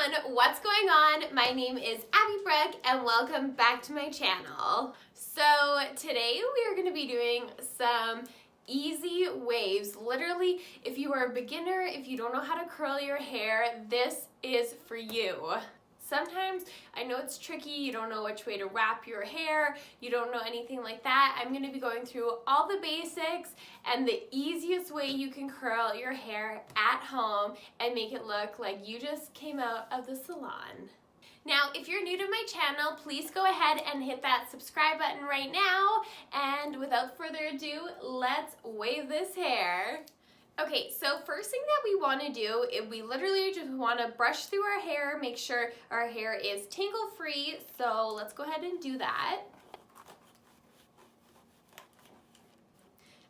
everyone, what's going on? My name is Abby Brooke and welcome back to my channel. So today we are going to be doing some easy waves. Literally, if you are a beginner, if you don't know how to curl your hair, this is for you. Sometimes I know it's tricky, you don't know which way to wrap your hair, you don't know anything like that. I'm going to be going through all the basics and the easiest way you can curl your hair at home and make it look like you just came out of the salon. Now, if you're new to my channel, please go ahead and hit that subscribe button right now. And without further ado, let's wave this hair. Okay, so first thing that we want to do is we literally just want to brush through our hair, make sure our hair is tangle free. So let's go ahead and do that.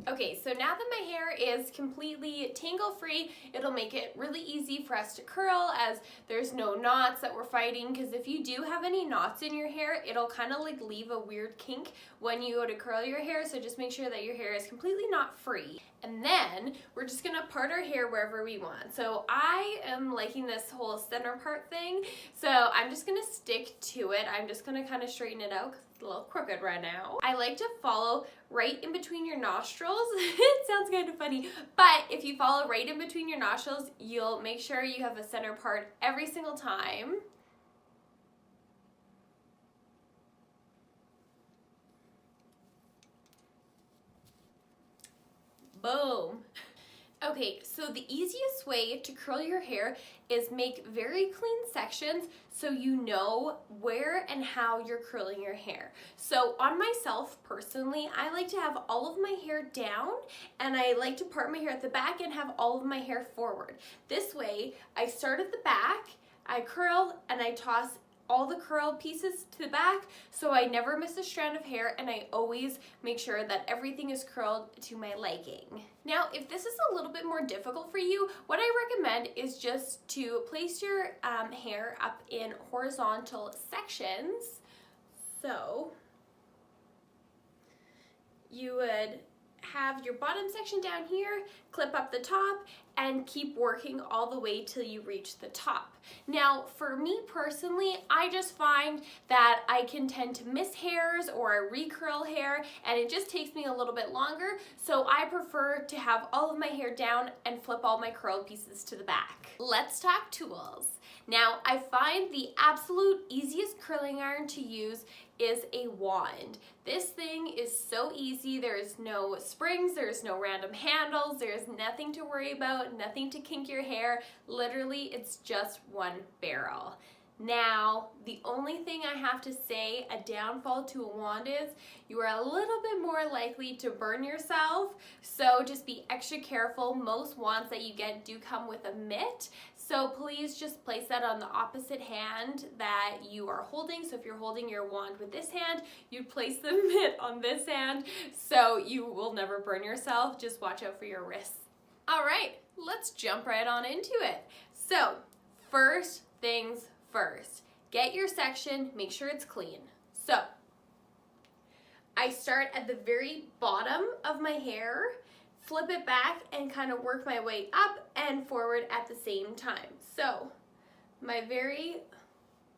Okay, so now that my hair is completely tangle free, it'll make it really easy for us to curl as there's no knots that we're fighting, because if you do have any knots in your hair, it'll kind of like leave a weird kink when you go to curl your hair, so just make sure that your hair is completely knot free. And then we're just gonna part our hair wherever we want. So I am liking this whole center part thing, so I'm just gonna stick to it. I'm just gonna kind of straighten it out because it's a little crooked right now. I like to follow right in between your nostrils. It sounds kind of funny, but if you follow right in between your nostrils, you'll make sure you have a center part every single time. Boom. Okay, so the easiest way to curl your hair is make very clean sections so you know where and how you're curling your hair. So on myself personally, I like to have all of my hair down and I like to part my hair at the back and have all of my hair forward. This way, I start at the back, I curl and I toss all the curl pieces to the back so I never miss a strand of hair and I always make sure that everything is curled to my liking. Now, if this is a little bit more difficult for you, what I recommend is just to place your hair up in horizontal sections. So you would have your bottom section down here, clip up the top, and keep working all the way till you reach the top. Now, for me personally, I just find that I can tend to miss hairs or I recurl hair and it just takes me a little bit longer, so I prefer to have all of my hair down and flip all my curl pieces to the back. Let's talk tools. Now, I find the absolute easiest curling iron to use is a wand. This thing is so easy. There's no springs, there's no random handles, there's nothing to worry about, nothing to kink your hair. Literally, it's just one barrel. Now, the only thing I have to say, a downfall to a wand is you are a little bit more likely to burn yourself, so just be extra careful. Most wands that you get do come with a mitt, so please just place that on the opposite hand that you are holding. So if you're holding your wand with this hand, you place the mitt on this hand so you will never burn yourself. Just watch out for your wrists. All right, let's jump right on into it. So first things first, get your section, make sure it's clean. So I start at the very bottom of my hair, flip it back and kind of work my way up and forward at the same time. So my very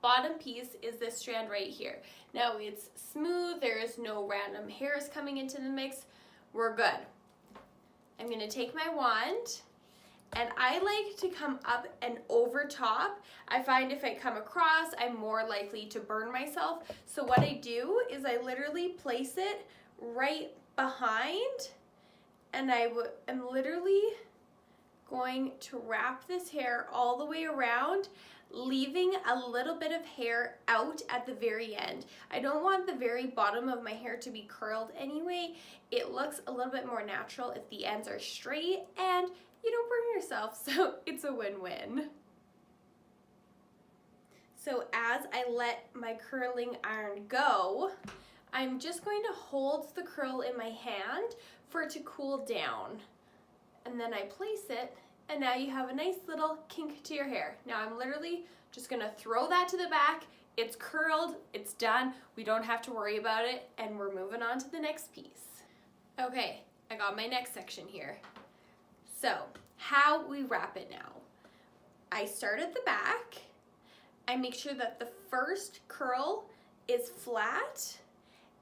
bottom piece is this strand right here. Now it's smooth, there is no random hairs coming into the mix. We're good. I'm going to take my wand and I like to come up and over top. I find if I come across, I'm more likely to burn myself. So what I do is I literally place it right behind and I am literally going to wrap this hair all the way around, leaving a little bit of hair out at the very end. I don't want the very bottom of my hair to be curled anyway. It looks a little bit more natural if the ends are straight and you don't burn yourself, so it's a win-win. So as I let my curling iron go, I'm just going to hold the curl in my hand for it to cool down. And then I place it, and now you have a nice little kink to your hair. Now I'm literally just gonna throw that to the back. It's curled, it's done, we don't have to worry about it, and we're moving on to the next piece. Okay, I got my next section here. So, how we wrap it now. I start at the back, I make sure that the first curl is flat,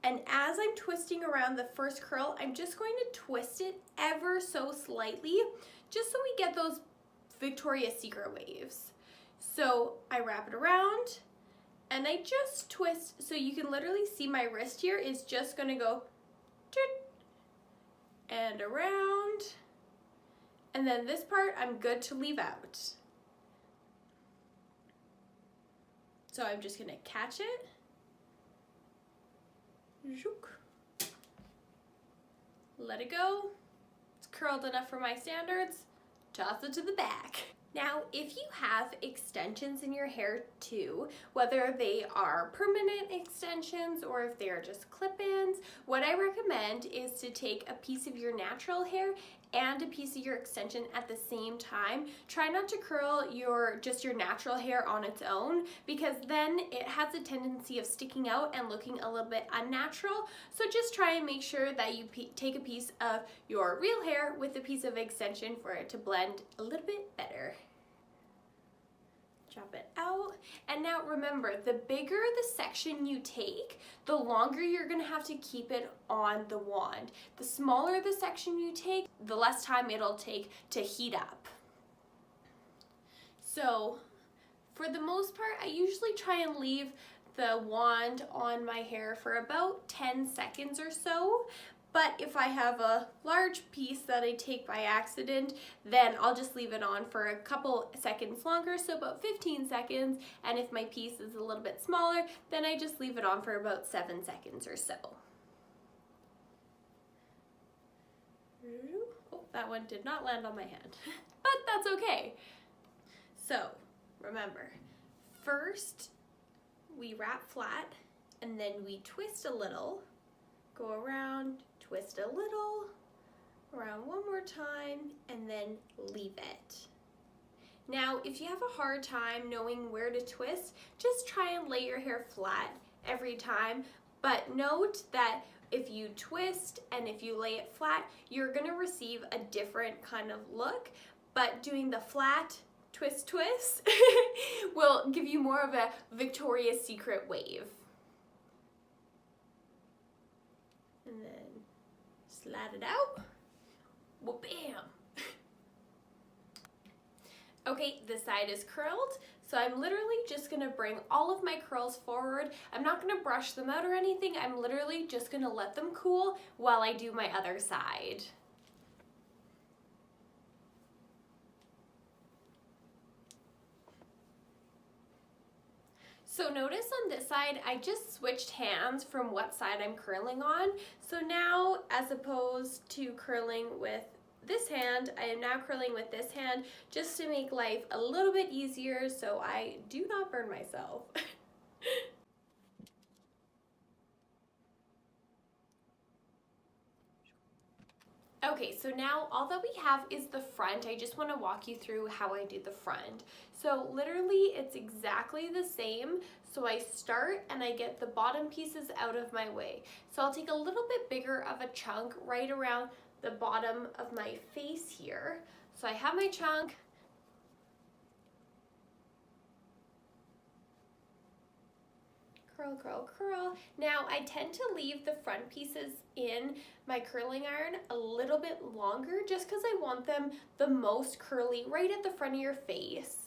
and as I'm twisting around the first curl, I'm just going to twist it ever so slightly, just so we get those Victoria's Secret waves. So I wrap it around, and I just twist, so you can literally see my wrist here is just gonna go and around, and then this part I'm good to leave out. So I'm just gonna catch it, let it go, it's curled enough for my standards, toss it to the back. Now, if you have extensions in your hair too, whether they are permanent extensions or if they are just clip-ins, what I recommend is to take a piece of your natural hair and a piece of your extension at the same time. Try not to curl just your natural hair on its own, because then it has a tendency of sticking out and looking a little bit unnatural. So just try and make sure that you take a piece of your real hair with a piece of extension for it to blend a little bit better. Chop it out. And now remember, the bigger the section you take, the longer you're gonna have to keep it on the wand. The smaller the section you take, the less time it'll take to heat up. So for the most part, I usually try and leave the wand on my hair for about 10 seconds or so. But if I have a large piece that I take by accident, then I'll just leave it on for a couple seconds longer, so about 15 seconds. And if my piece is a little bit smaller, then I just leave it on for about 7 seconds or so. Oh, that one did not land on my hand, but that's okay. So remember, first we wrap flat and then we twist a little, go around, twist a little, around one more time, and then leave it. Now, if you have a hard time knowing where to twist, just try and lay your hair flat every time, but note that if you twist and if you lay it flat, you're gonna receive a different kind of look, but doing the flat twist will give you more of a Victoria's Secret wave. And then slide it out. Well, bam. Okay, this side is curled, so I'm literally just gonna bring all of my curls forward. I'm not gonna brush them out or anything. I'm literally just gonna let them cool while I do my other side. So notice on this side, I just switched hands from what side I'm curling on. So now, as opposed to curling with this hand, I am now curling with this hand just to make life a little bit easier so I do not burn myself. Okay, so now all that we have is the front. I just want to walk you through how I do the front. So literally it's exactly the same. So I start and I get the bottom pieces out of my way. So I'll take a little bit bigger of a chunk right around the bottom of my face here. So I have my chunk. Curl, curl, curl. Now I tend to leave the front pieces in my curling iron a little bit longer just because I want them the most curly right at the front of your face.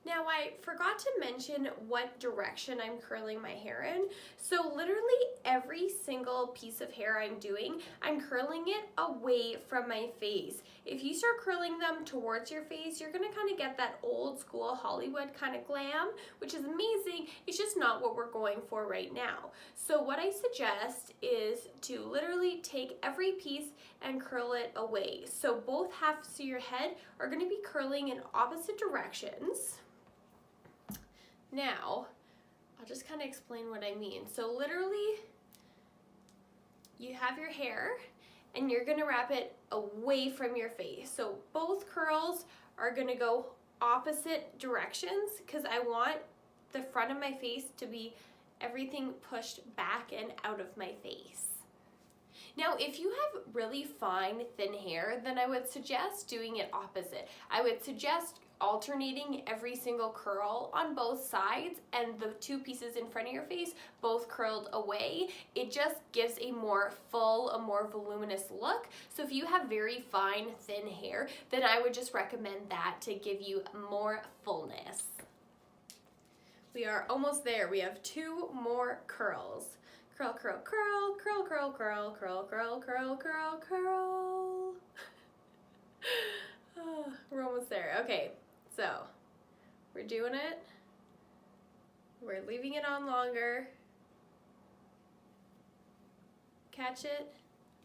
Now I forgot to mention what direction I'm curling my hair in. So literally every single piece of hair I'm doing, I'm curling it away from my face. If you start curling them towards your face, you're gonna kind of get that old school Hollywood kind of glam, which is amazing. It's just not what we're going for right now. So what I suggest is to literally take every piece and curl it away. So both halves of your head are gonna be curling in opposite directions. Now, I'll just kind of explain what I mean. So literally, you have your hair and you're gonna wrap it away from your face. So both curls are gonna go opposite directions because I want the front of my face to be everything pushed back and out of my face. Now, if you have really fine, thin hair, then I would suggest doing it opposite. I would suggest alternating every single curl on both sides and the two pieces in front of your face both curled away. It just gives a more full, a more voluminous look. So if you have very fine, thin hair, then I would just recommend that to give you more fullness. We are almost there. We have 2 more curls. Curl, curl, curl, curl, curl, curl, curl, curl, curl, curl, curl. Oh, we're almost there. Okay, so we're doing it. We're leaving it on longer. Catch it,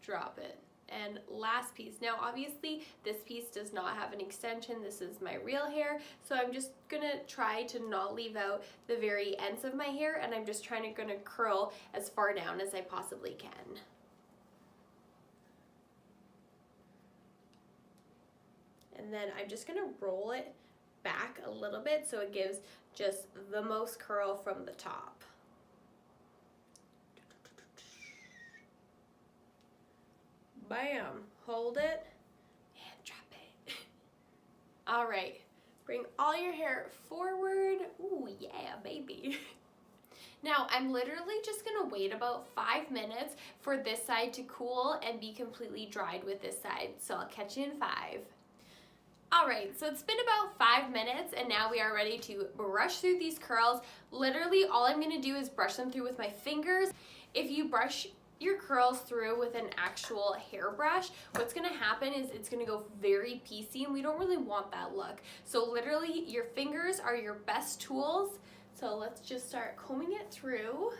drop it. And last piece. Now obviously this piece does not have an extension. This is my real hair, so I'm just gonna try to not leave out the very ends of my hair, and I'm just gonna curl as far down as I possibly can. And then I'm just gonna roll it back a little bit so it gives just the most curl from the top. Bam, hold it and drop it. All right, bring all your hair forward. Ooh, yeah, baby. Now, I'm literally just gonna wait about 5 minutes for this side to cool and be completely dried with this side. So I'll catch you in 5. All right, so it's been about 5 minutes and now we are ready to brush through these curls. Literally, all I'm gonna do is brush them through with my fingers. If you brush your curls through with an actual hairbrush, what's gonna happen is it's gonna go very piecey, and we don't really want that look. So literally your fingers are your best tools. So let's just start combing it through.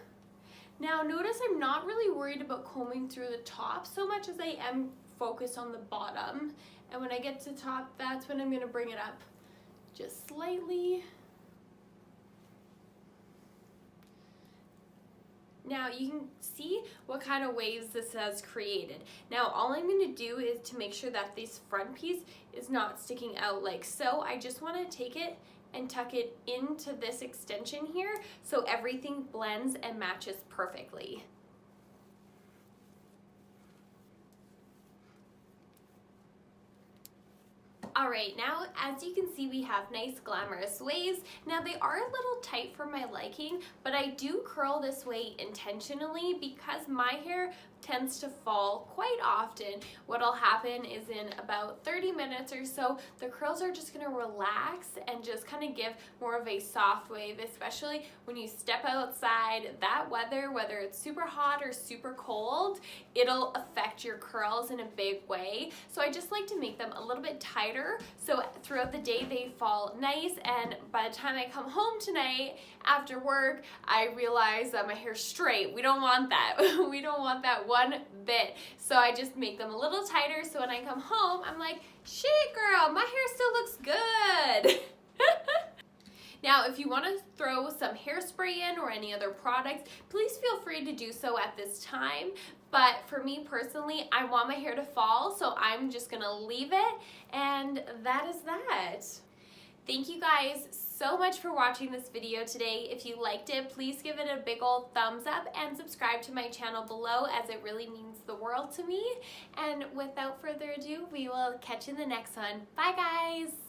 Now notice I'm not really worried about combing through the top so much as I am focused on the bottom. And when I get to the top, that's when I'm gonna bring it up just slightly. Now you can see what kind of waves this has created. Now all I'm going to do is to make sure that this front piece is not sticking out like so. I just want to take it and tuck it into this extension here so everything blends and matches perfectly. All right, now as you can see, we have nice glamorous waves. Now they are a little tight for my liking, but I do curl this way intentionally because my hair tends to fall quite often. What'll happen is in about 30 minutes or so, the curls are just gonna relax and just kind of give more of a soft wave, especially when you step outside. That weather, whether it's super hot or super cold, it'll affect your curls in a big way. So I just like to make them a little bit tighter so throughout the day they fall nice, and by the time I come home tonight after work, I realize that my hair's straight. We don't want that. We don't want that one bit. So I just make them a little tighter so when I come home, I'm like, shit girl, my hair still looks good. Now, if you want to throw some hairspray in or any other products, please feel free to do so at this time. But for me personally, I want my hair to fall, so I'm just gonna leave it, and that is that. Thank you guys so much for watching this video today. If you liked it, please give it a big old thumbs up and subscribe to my channel below, as it really means the world to me. And without further ado, we will catch you in the next one. Bye guys!